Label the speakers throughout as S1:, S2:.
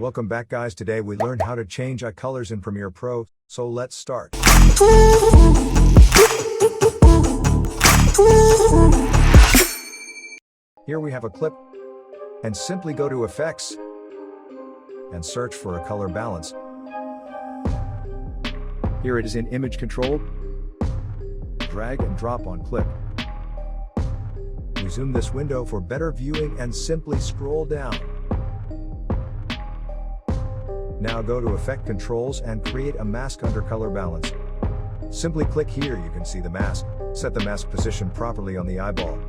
S1: Welcome back guys, today we learned how to change eye colors in Premiere Pro, so let's start. Here we have a clip, and simply go to Effects, and search for a color balance. Here it is in Image Control. Drag and drop on clip. Resume this window for better viewing and simply scroll down. Now go to Effect Controls and create a mask under color balance. Simply click here, you can see the mask. Set the mask position properly on the eyeball.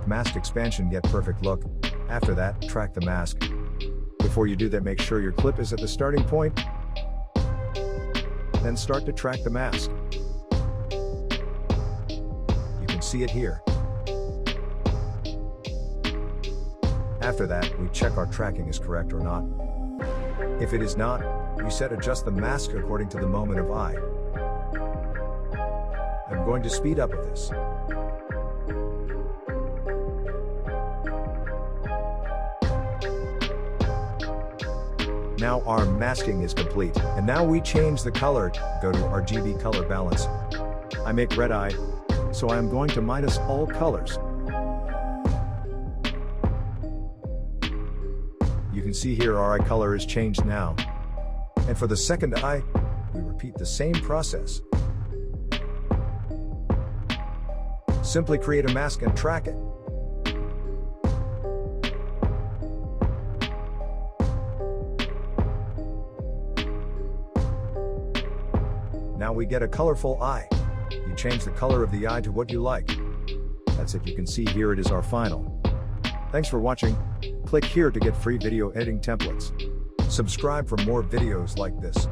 S1: Mask expansion, get perfect look. After that, track the mask. Before you do that, make sure your clip is at the starting point. Then start to track the mask. You can see it here. After that, we check our tracking is correct or not. If it is not, we adjust the mask according to the moment of eye. I'm going to speed up with this. Now our masking is complete, and now we change the color. Go to RGB color balance. I make red eye, so I am going to minus all colors. You can see here our eye color is changed now. And for the second eye, we repeat the same process. Simply create a mask and track it. Now we get a colorful eye. You change the color of the eye to what you like. That's it, you can see here it is our final. Thanks for watching. Click here to get free video editing templates. Subscribe for more videos like this.